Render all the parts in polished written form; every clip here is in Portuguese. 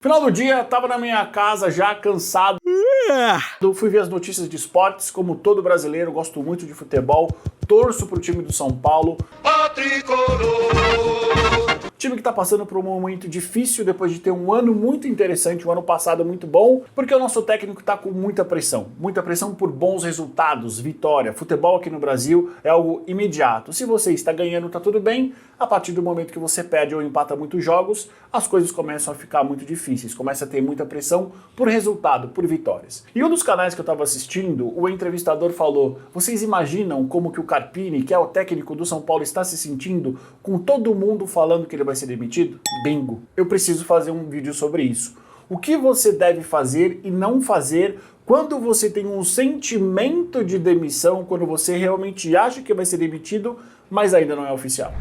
Final do dia, tava na minha casa já cansado. Fui ver as notícias de esportes, como todo brasileiro, gosto muito de futebol, torço pro time do São Paulo. Time que tá passando por um momento difícil depois de ter um ano muito interessante, um ano passado muito bom, porque o nosso técnico tá com muita pressão por bons resultados, vitória. Futebol aqui no Brasil é algo imediato. Se você está ganhando, tá tudo bem. A partir do momento que você perde ou empata muitos jogos, as coisas começam a ficar muito difíceis, começa a ter muita pressão por resultado, por vitórias. E um dos canais que eu estava assistindo, o entrevistador falou: vocês imaginam como que o Carpini, que é o técnico do São Paulo, está se sentindo com todo mundo falando que ele vai ser demitido? Bingo! Eu preciso fazer um vídeo sobre isso. O que você deve fazer e não fazer quando você tem um sentimento de demissão, quando você realmente acha que vai ser demitido, mas ainda não é oficial.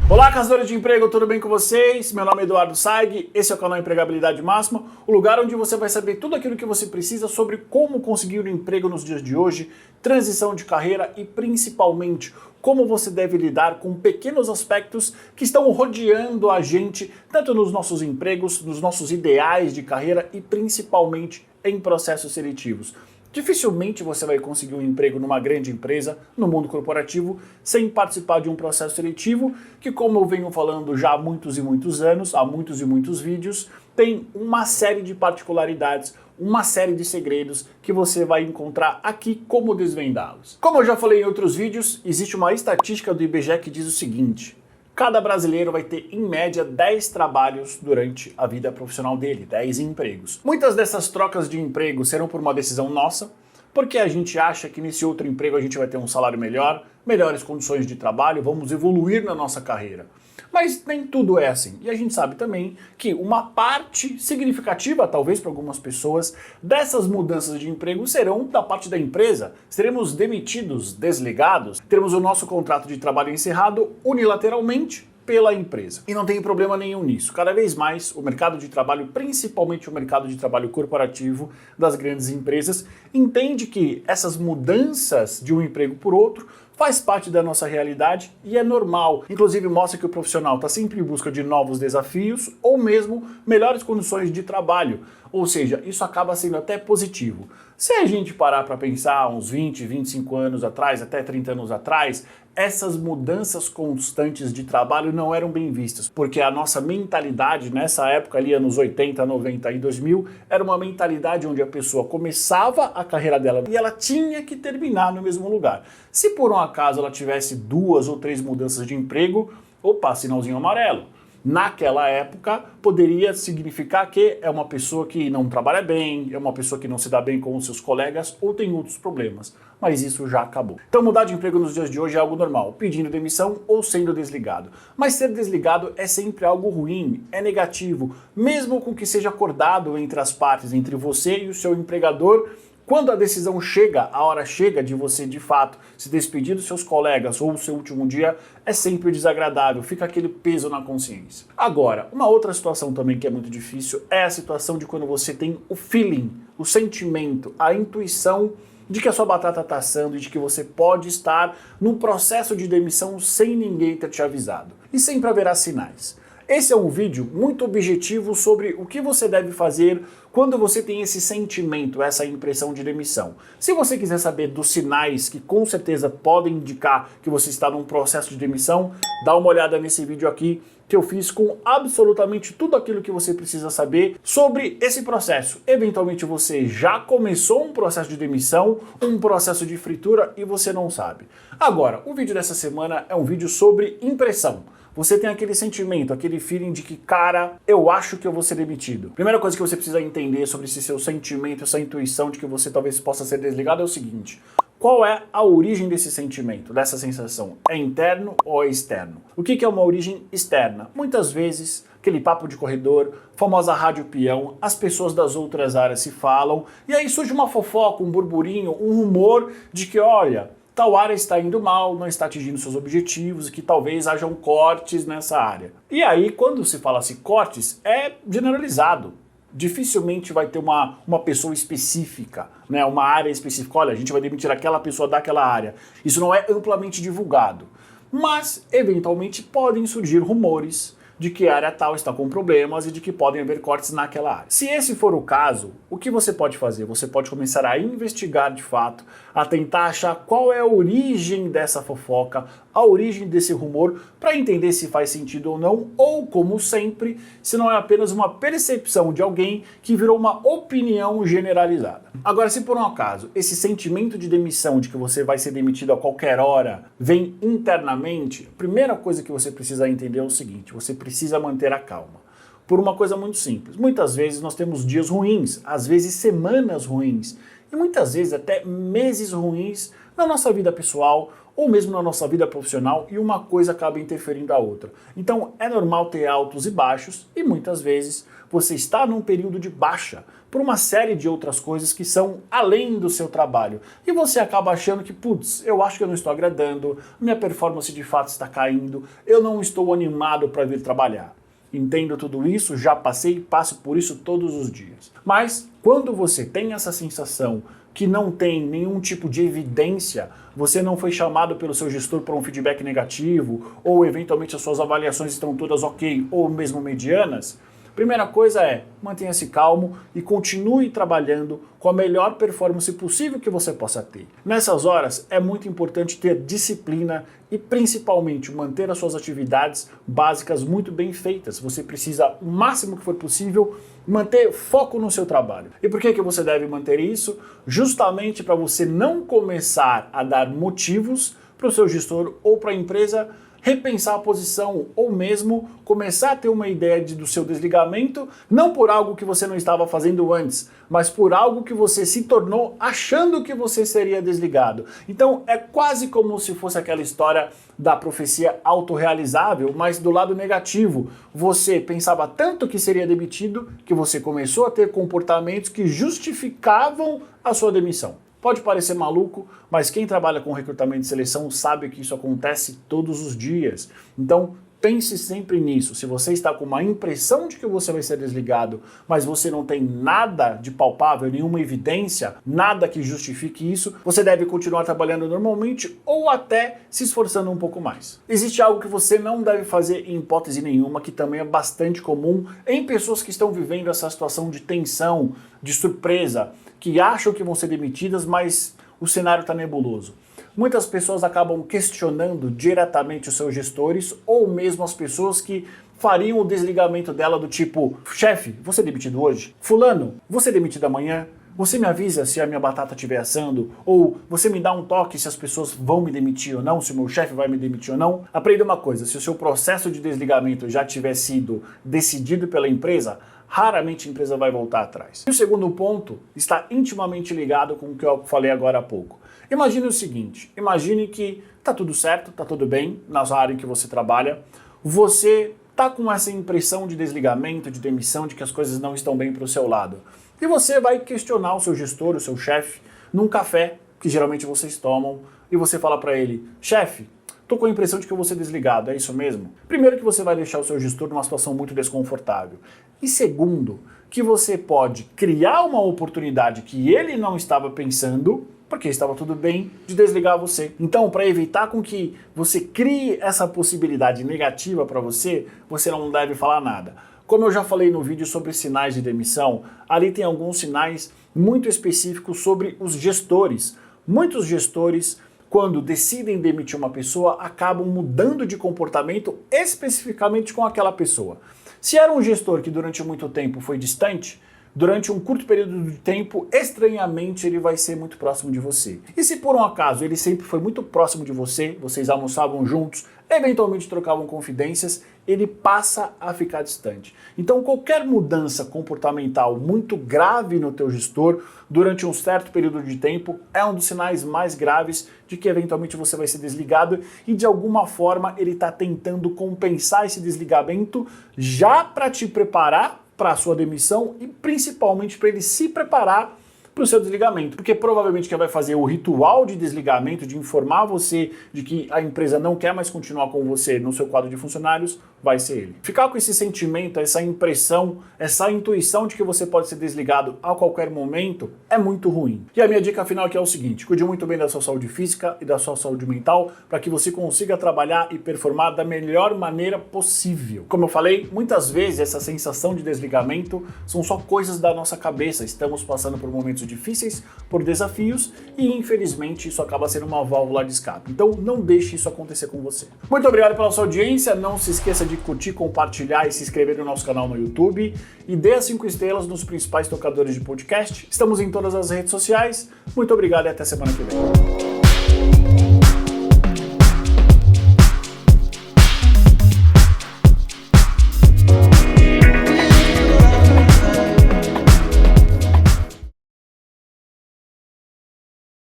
Olá, caçadores de emprego, tudo bem com vocês? Meu nome é Eduardo Saig, esse é o canal Empregabilidade Máxima, o lugar onde você vai saber tudo aquilo que você precisa sobre como conseguir um emprego nos dias de hoje, transição de carreira e principalmente como você deve lidar com pequenos aspectos que estão rodeando a gente, tanto nos nossos empregos, nos nossos ideais de carreira e principalmente em processos seletivos. Dificilmente você vai conseguir um emprego numa grande empresa, no mundo corporativo, sem participar de um processo seletivo que, como eu venho falando já há muitos e muitos anos, há muitos e muitos vídeos, tem uma série de particularidades, uma série de segredos que você vai encontrar aqui como desvendá-los. Como eu já falei em outros vídeos, existe uma estatística do IBGE que diz o seguinte: cada brasileiro vai ter, em média, 10 trabalhos durante a vida profissional dele, 10 empregos. Muitas dessas trocas de emprego serão por uma decisão nossa, porque a gente acha que nesse outro emprego a gente vai ter um salário melhor, melhores condições de trabalho, vamos evoluir na nossa carreira. Mas nem tudo é assim. E a gente sabe também que uma parte significativa, talvez para algumas pessoas, dessas mudanças de emprego serão da parte da empresa. Seremos demitidos, desligados, teremos o nosso contrato de trabalho encerrado unilateralmente pela empresa. E não tem problema nenhum nisso. Cada vez mais o mercado de trabalho, principalmente o mercado de trabalho corporativo das grandes empresas, entende que essas mudanças de um emprego por outro faz parte da nossa realidade e é normal. Inclusive mostra que o profissional está sempre em busca de novos desafios ou mesmo melhores condições de trabalho. Ou seja, isso acaba sendo até positivo. Se a gente parar para pensar uns 20, 25 anos atrás, até 30 anos atrás, essas mudanças constantes de trabalho não eram bem vistas, porque a nossa mentalidade nessa época ali, anos 80, 90 e 2000, era uma mentalidade onde a pessoa começava a carreira dela e ela tinha que terminar no mesmo lugar. Se por um acaso ela tivesse 2 ou 3 mudanças de emprego, opa, sinalzinho amarelo. Naquela época, poderia significar que é uma pessoa que não trabalha bem, é uma pessoa que não se dá bem com os seus colegas ou tem outros problemas. Mas isso já acabou. Então mudar de emprego nos dias de hoje é algo normal, pedindo demissão ou sendo desligado. Mas ser desligado é sempre algo ruim, é negativo, mesmo com que seja acordado entre as partes, entre você e o seu empregador. Quando a decisão chega, a hora chega de você, de fato, se despedir dos seus colegas ou o seu último dia, é sempre desagradável, fica aquele peso na consciência. Agora, uma outra situação também que é muito difícil é a situação de quando você tem o feeling, o sentimento, a intuição de que a sua batata está assando e de que você pode estar num processo de demissão sem ninguém ter te avisado. E sempre haverá sinais. Esse é um vídeo muito objetivo sobre o que você deve fazer quando você tem esse sentimento, essa impressão de demissão. Se você quiser saber dos sinais que com certeza podem indicar que você está num processo de demissão, dá uma olhada nesse vídeo aqui que eu fiz com absolutamente tudo aquilo que você precisa saber sobre esse processo. Eventualmente você já começou um processo de demissão, um processo de fritura e você não sabe. Agora, o vídeo dessa semana é um vídeo sobre impressão. Você tem aquele sentimento, aquele feeling de que, cara, eu acho que eu vou ser demitido. Primeira coisa que você precisa entender sobre esse seu sentimento, essa intuição de que você talvez possa ser desligado é o seguinte: qual é a origem desse sentimento, dessa sensação? É interno ou é externo? O que é uma origem externa? Muitas vezes, aquele papo de corredor, famosa rádio peão, as pessoas das outras áreas se falam, e aí surge uma fofoca, um burburinho, um rumor de que, olha, tal área está indo mal, não está atingindo seus objetivos e que talvez hajam cortes nessa área. E aí, quando se fala assim cortes, é generalizado. Dificilmente vai ter uma pessoa específica, né, uma área específica. Olha, a gente vai demitir aquela pessoa daquela área. Isso não é amplamente divulgado. mas eventualmente podem surgir rumores de que a área tal está com problemas e de que podem haver cortes naquela área. Se esse for o caso, o que você pode fazer? Você pode começar a investigar de fato, a tentar achar qual é a origem dessa fofoca, a origem desse rumor, para entender se faz sentido ou não, ou, como sempre, se não é apenas uma percepção de alguém que virou uma opinião generalizada. Agora, se por um acaso esse sentimento de demissão, de que você vai ser demitido a qualquer hora, vem internamente, a primeira coisa que você precisa entender é o seguinte: você precisa manter a calma. Por uma coisa muito simples. Muitas vezes nós temos dias ruins, às vezes semanas ruins, e muitas vezes até meses ruins na nossa vida pessoal ou mesmo na nossa vida profissional, e uma coisa acaba interferindo a outra. Então é normal ter altos e baixos, e muitas vezes você está num período de baixa por uma série de outras coisas que são além do seu trabalho. E você acaba achando que, putz, eu acho que eu não estou agradando, minha performance de fato está caindo, eu não estou animado para vir trabalhar. Entendo tudo isso, já passei e passo por isso todos os dias. Mas quando você tem essa sensação que não tem nenhum tipo de evidência, você não foi chamado pelo seu gestor para um feedback negativo, ou eventualmente as suas avaliações estão todas ok, ou mesmo medianas, primeira coisa é, mantenha-se calmo e continue trabalhando com a melhor performance possível que você possa ter. Nessas horas é muito importante ter disciplina e principalmente manter as suas atividades básicas muito bem feitas. Você precisa, o máximo que for possível, manter foco no seu trabalho. E por que você deve manter isso? Justamente para você não começar a dar motivos para o seu gestor ou para a empresa repensar a posição, ou mesmo começar a ter uma ideia do seu desligamento, não por algo que você não estava fazendo antes, mas por algo que você se tornou achando que você seria desligado. Então é quase como se fosse aquela história da profecia autorrealizável, mas do lado negativo. Você pensava tanto que seria demitido que você começou a ter comportamentos que justificavam a sua demissão. Pode parecer maluco, mas quem trabalha com recrutamento e seleção sabe que isso acontece todos os dias. Então, pense sempre nisso. Se você está com uma impressão de que você vai ser desligado, mas você não tem nada de palpável, nenhuma evidência, nada que justifique isso, você deve continuar trabalhando normalmente ou até se esforçando um pouco mais. Existe algo que você não deve fazer em hipótese nenhuma, que também é bastante comum em pessoas que estão vivendo essa situação de tensão, de surpresa, que acham que vão ser demitidas, mas o cenário está nebuloso. Muitas pessoas acabam questionando diretamente os seus gestores ou mesmo as pessoas que fariam o desligamento dela do tipo: chefe, vou ser demitido hoje? Fulano, vou ser demitido amanhã? Você me avisa se a minha batata estiver assando? Ou você me dá um toque se as pessoas vão me demitir ou não, se o meu chefe vai me demitir ou não? Aprenda uma coisa: se o seu processo de desligamento já tiver sido decidido pela empresa, raramente a empresa vai voltar atrás. E o segundo ponto está intimamente ligado com o que eu falei agora há pouco. Imagine o seguinte: imagine que está tudo certo, está tudo bem na sua área em que você trabalha, você está com essa impressão de desligamento, de demissão, de que as coisas não estão bem para o seu lado. E você vai questionar o seu gestor, o seu chefe, num café que geralmente vocês tomam, e você fala para ele: chefe, tô com a impressão de que eu vou ser desligado, é isso mesmo? Primeiro, que você vai deixar o seu gestor numa situação muito desconfortável. E segundo, que você pode criar uma oportunidade que ele não estava pensando, porque estava tudo bem, de desligar você. Então, para evitar com que você crie essa possibilidade negativa para você, você não deve falar nada. Como eu já falei no vídeo sobre sinais de demissão, ali tem alguns sinais muito específicos sobre os gestores. Muitos gestores, quando decidem demitir uma pessoa, acabam mudando de comportamento especificamente com aquela pessoa. Se era um gestor que durante muito tempo foi distante, durante um curto período de tempo, estranhamente, ele vai ser muito próximo de você. E se por um acaso ele sempre foi muito próximo de você, vocês almoçavam juntos, eventualmente trocavam confidências, ele passa a ficar distante. Então qualquer mudança comportamental muito grave no teu gestor durante um certo período de tempo é um dos sinais mais graves de que eventualmente você vai ser desligado, e de alguma forma ele está tentando compensar esse desligamento já para te preparar para a sua demissão e principalmente para ele se preparar para o seu desligamento, porque provavelmente quem vai fazer o ritual de desligamento, de informar você de que a empresa não quer mais continuar com você no seu quadro de funcionários, vai ser ele. Ficar com esse sentimento, essa impressão, essa intuição de que você pode ser desligado a qualquer momento é muito ruim. E a minha dica final aqui é o seguinte: cuide muito bem da sua saúde física e da sua saúde mental para que você consiga trabalhar e performar da melhor maneira possível. Como eu falei, muitas vezes essa sensação de desligamento são só coisas da nossa cabeça. Estamos passando por momentos difíceis, por desafios e infelizmente isso acaba sendo uma válvula de escape. Então não deixe isso acontecer com você. Muito obrigado pela sua audiência. Não se esqueça de curtir, compartilhar e se inscrever no nosso canal no YouTube e dê as 5 estrelas nos principais tocadores de podcast. Estamos em todas as redes sociais. Muito obrigado e até semana que vem.